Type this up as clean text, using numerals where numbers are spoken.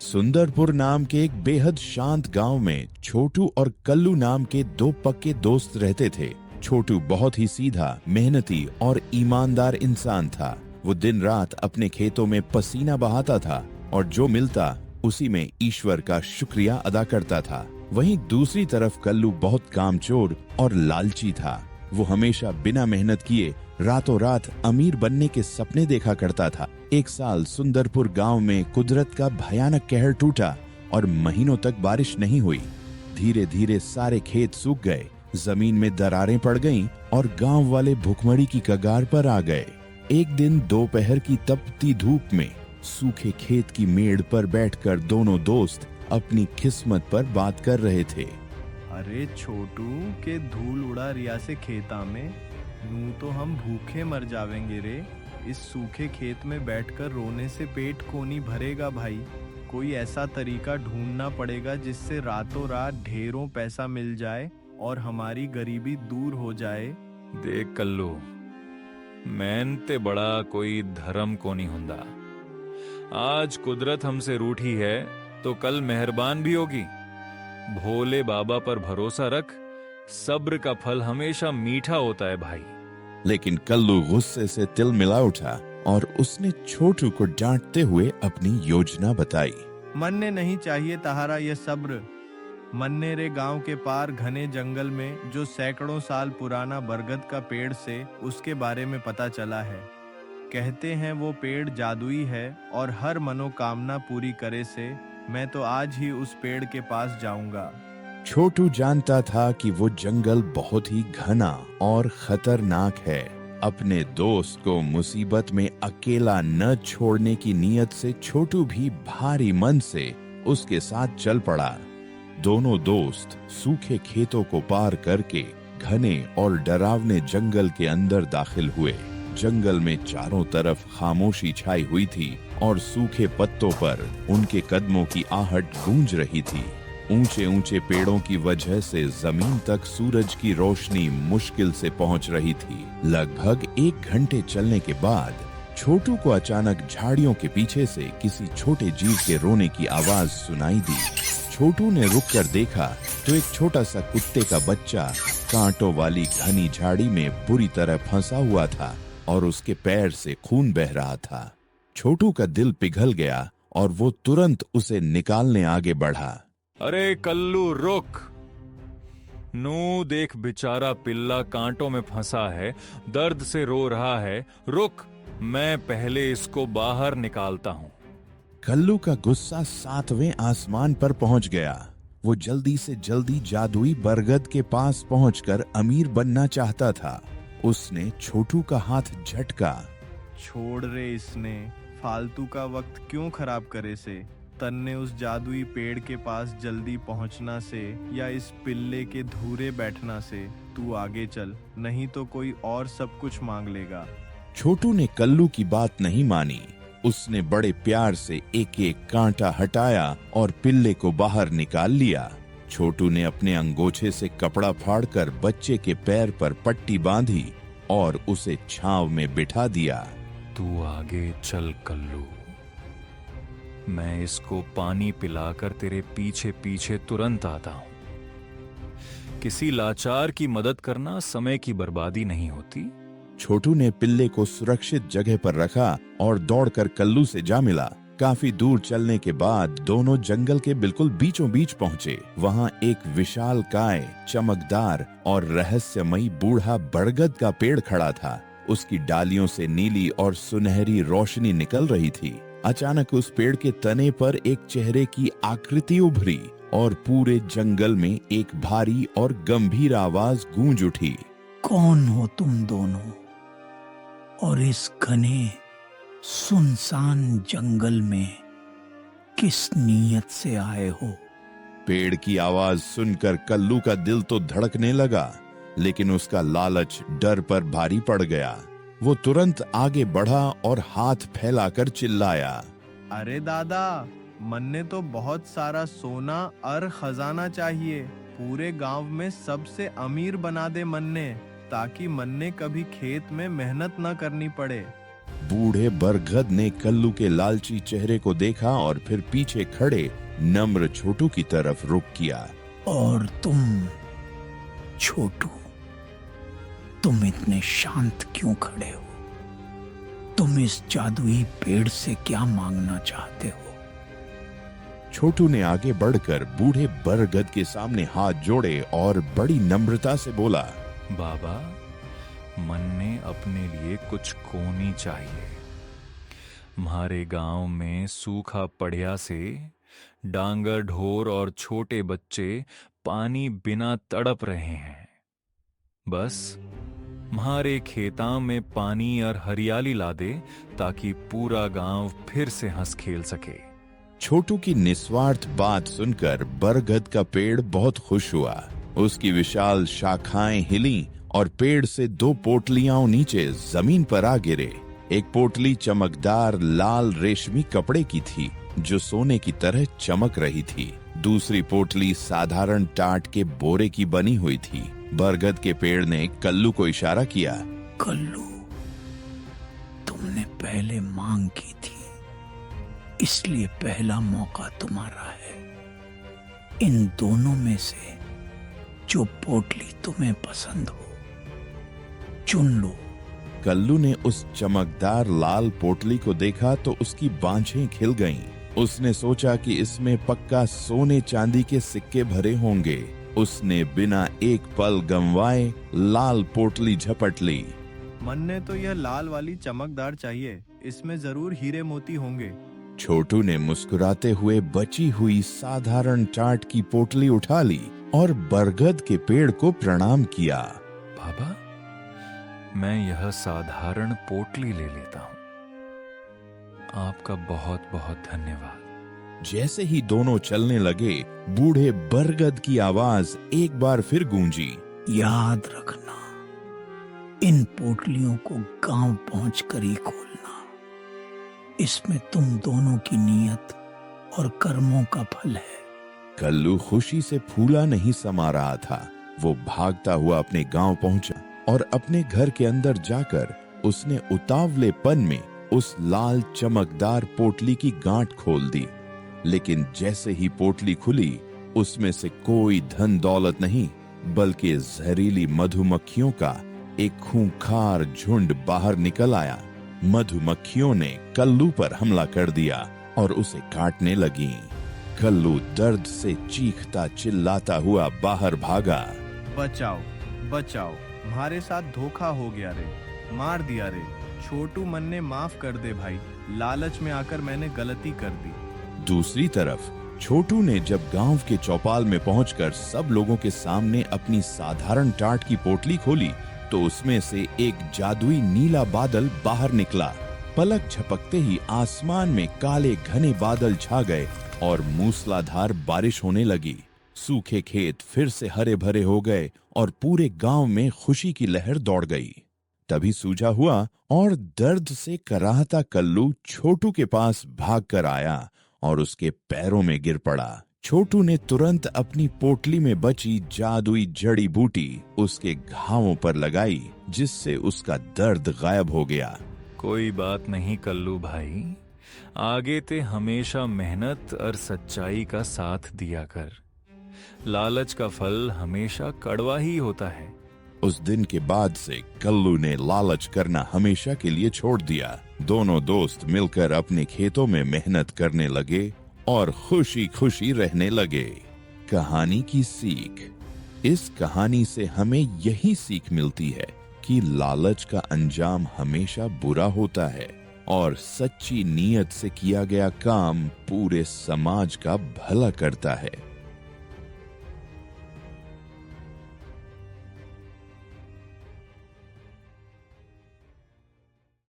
सुंदरपुर नाम के एक बेहद शांत गांव में छोटू और कल्लू नाम के दो पक्के दोस्त रहते थे। छोटू बहुत ही सीधा, मेहनती और ईमानदार इंसान था। वो दिन रात अपने खेतों में पसीना बहाता था और जो मिलता उसी में ईश्वर का शुक्रिया अदा करता था। वहीं दूसरी तरफ कल्लू बहुत कामचोर और लालची था। वो हमेशा बिना मेहनत किए रातों रात अमीर बनने के सपने देखा करता था। एक साल सुंदरपुर गांव में कुदरत का भयानक कहर टूटा और महीनों तक बारिश नहीं हुई। धीरे धीरे सारे खेत सूख गए, जमीन में दरारें पड़ गईं और गांव वाले भुखमरी की कगार पर आ गए। एक दिन दोपहर की तपती धूप में सूखे खेत की मेड़ पर बैठकर दोनों दोस्त अपनी किस्मत पर बात कर रहे थे। अरे छोटू के धूल उड़ा रिया से खेता में, नू तो हम भूखे मर जावेंगे रे। इस सूखे खेत में बैठकर रोने से पेट कोनी भरेगा भाई। कोई ऐसा तरीका ढूंढना पड़ेगा जिससे रातों रात ढेरों पैसा मिल जाए और हमारी गरीबी दूर हो जाए। देख कल्लू, मेहनत ते बड़ा कोई धर्म को नहीं हुंदा। आज कुदरत हमसे रूठी है तो कल मेहरबान भी होगी। भोले बाबा पर भरोसा रख, सब्र का फल हमेशा मीठा होता है भाई। लेकिन कल्लू गुस्से से तिल मिला उठा और उसने छोटू को डांटते हुए अपनी योजना बताई। मन्ने नहीं चाहिए तहारा ये सब्र। मन्ने रे गांव के पार घने जंगल में जो सैकड़ों साल पुराना बरगद का पेड़ से उसके बारे में पता चला है। कहते हैं वो पेड़ जादुई है और हर मनोकामना पूरी करे से। मैं तो आज ही उस पेड़ के पास जाऊंगा। छोटू जानता था कि वो जंगल बहुत ही घना और खतरनाक है। अपने दोस्त को मुसीबत में अकेला न छोड़ने की नीयत से छोटू भी भारी मन से उसके साथ चल पड़ा। दोनों दोस्त सूखे खेतों को पार करके घने और डरावने जंगल के अंदर दाखिल हुए। जंगल में चारों तरफ खामोशी छाई हुई थी और सूखे पत्तों पर उनके कदमों की आहट गूंज रही थी। ऊंचे ऊंचे पेड़ों की वजह से जमीन तक सूरज की रोशनी मुश्किल से पहुंच रही थी। लगभग 1 घंटे चलने के बाद छोटू को अचानक झाड़ियों के पीछे से किसी छोटे जीव के रोने की आवाज सुनाई दी। छोटू ने रुककर देखा तो एक छोटा सा कुत्ते का बच्चा कांटों वाली घनी झाड़ी में बुरी तरह फंसा हुआ था और उसके पैर से खून बह रहा था। छोटू का दिल पिघल गया और वो तुरंत उसे निकालने आगे बढ़ा। अरे कल्लू रुक। नू देख, बेचारा पिल्ला कांटों में फंसा है, दर्द से रो रहा है। रुक, मैं पहले इसको बाहर निकालता हूं। कल्लू का गुस्सा 7वें आसमान पर पहुंच गया। वो जल्दी से जल्दी जादुई बरगद के पास पहुंचकर अमीर बनना चाहता था। उसने छोटू का हाथ झटका। छोड़ रे, इसने फालतू का वक्त क्यों खराब करे से। तन्ने उस जादुई पेड़ के पास जल्दी पहुंचना से या इस पिल्ले के धूरे बैठना से। तू आगे चल, नहीं तो कोई और सब कुछ मांग लेगा। छोटू ने कल्लू की बात नहीं मानी। उसने बड़े प्यार से एक एक कांटा हटाया और पिल्ले को बाहर निकाल लिया। छोटू ने अपने अंगोछे से कपड़ा फाड़कर बच्चे के पैर पर पट्टी बांधी और उसे छांव में बिठा दिया। तू आगे चल कल्लू, मैं इसको पानी पिलाकर तेरे पीछे पीछे तुरंत आता हूं। किसी लाचार की मदद करना समय की बर्बादी नहीं होती। छोटू ने पिल्ले को सुरक्षित जगह पर रखा और दौड़कर कल्लू से जा मिला। काफी दूर चलने के बाद दोनों जंगल के बिल्कुल बीचों बीच पहुंचे। वहां एक विशाल काय, चमकदार और रहस्यमयी बूढ़ा बरगद का पेड़ खड़ा था। उसकी डालियों से नीली और सुनहरी रोशनी निकल रही थी। अचानक उस पेड़ के तने पर एक चेहरे की आकृति उभरी और पूरे जंगल में एक भारी और गंभीर आवाज गूंज उठी। कौन हो तुम दोनों और इस घने सुनसान जंगल में किस नीयत से आए हो? पेड़ की आवाज सुनकर कल्लू का दिल तो धड़कने लगा, लेकिन उसका लालच डर पर भारी पड़ गया। वो तुरंत आगे बढ़ा और हाथ फैलाकर चिल्लाया। अरे दादा, मन्ने तो बहुत सारा सोना और खजाना चाहिए। पूरे गांव में सबसे अमीर बना दे मन्ने, ताकि मन्ने कभी खेत में मेहनत न करनी पड़े। बूढ़े बरगद ने कल्लू के लालची चेहरे को देखा और फिर पीछे खड़े नम्र छोटू की तरफ रुख किया। और तुम छोटू, तुम इतने शांत क्यों खड़े हो? तुम इस जादुई पेड़ से क्या मांगना चाहते हो? छोटू ने आगे बढ़कर बूढ़े बरगद के सामने हाथ जोड़े और बड़ी नम्रता से बोला, बाबा, मन ने अपने लिए कुछ कोनी चाहिए। हमारे गांव में सूखा पड़िया से डांगर ढोर और छोटे बच्चे पानी बिना तड़प रहे हैं। बस हमारे खेतां में पानी और हरियाली ला दे ताकि पूरा गांव फिर से हंस खेल सके। छोटू की निस्वार्थ बात सुनकर बरगद का पेड़ बहुत खुश हुआ। उसकी विशाल शाखाएं हिली और पेड़ से 2 पोटलियां नीचे जमीन पर आ गिरे। एक पोटली चमकदार लाल रेशमी कपड़े की थी जो सोने की तरह चमक रही थी। दूसरी पोटली साधारण टाट के बोरे की बनी हुई थी। बरगद के पेड़ ने कल्लू को इशारा किया, कल्लू, तुमने पहले मांग की थी, इसलिए पहला मौका तुम्हारा है। इन दोनों में से जो पोटली तुम्हें पसंद हो, चुन लो। कल्लू ने उस चमकदार लाल पोटली को देखा तो उसकी बांझें खिल गईं। उसने सोचा कि इसमें पक्का सोने चांदी के सिक्के भरे होंगे। उसने बिना एक पल गंवाए लाल पोटली झपट ली। मन ने तो यह लाल वाली चमकदार चाहिए, इसमें जरूर हीरे मोती होंगे। छोटू ने मुस्कुराते हुए बची हुई साधारण टाट की पोटली उठा ली और बरगद के पेड़ को प्रणाम किया। बाबा, मैं यह साधारण पोटली ले लेता हूं। आपका बहुत बहुत धन्यवाद। जैसे ही दोनों चलने लगे, बूढ़े बरगद की आवाज एक बार फिर गूंजी, याद रखना, इन पोटलियों को गांव पहुंचकर ही खोलना। इसमें तुम दोनों की नीयत और कर्मों का फल है। कल्लू खुशी से फूला नहीं समा रहा था। वो भागता हुआ अपने गांव पहुंचा और अपने घर के अंदर जाकर उसने उतावलेपन में उस लाल चमकदार पोटली की गांठ खोल दी। लेकिन जैसे ही पोटली खुली, उसमें से कोई धन दौलत नहीं बल्कि जहरीली मधुमक्खियों का एक खूंखार झुंड बाहर निकल आया। मधुमक्खियों ने कल्लू पर हमला कर दिया और उसे काटने लगी। कल्लू दर्द से चीखता चिल्लाता हुआ बाहर भागा। बचाओ, बचाओ, हमारे साथ धोखा हो गया रे, मार दिया रे। छोटू, मन ने माफ कर दे भाई, लालच में आकर मैंने गलती कर दी। दूसरी तरफ छोटू ने जब गांव के चौपाल में पहुंचकर सब लोगों के सामने अपनी साधारण टाट की पोटली खोली तो उसमें से एक जादुई नीला बादल बाहर निकला। पलक झपकते ही आसमान में काले घने बादल छा गए और मूसलाधार बारिश होने लगी। सूखे खेत फिर से हरे भरे हो गए और पूरे गांव में खुशी की लहर दौड़ गई। तभी सूझा हुआ और दर्द से कराहता कल्लू छोटू के पास भागकर आया और उसके पैरों में गिर पड़ा। छोटू ने तुरंत अपनी पोटली में बची जादुई जड़ी बूटी उसके घावों पर लगाई, जिससे उसका दर्द गायब हो गया। कोई बात नहीं कल्लू भाई, आगे ते हमेशा मेहनत और सच्चाई का साथ दिया कर। लालच का फल हमेशा कड़वा ही होता है। उस दिन के बाद से कल्लू ने लालच करना हमेशा के लिए छोड़ दिया। दोनों दोस्त मिलकर अपने खेतों में मेहनत करने लगे और खुशी खुशी रहने लगे। कहानी की सीख। इस कहानी से हमें यही सीख मिलती है कि लालच का अंजाम हमेशा बुरा होता है और सच्ची नीयत से किया गया काम पूरे समाज का भला करता है।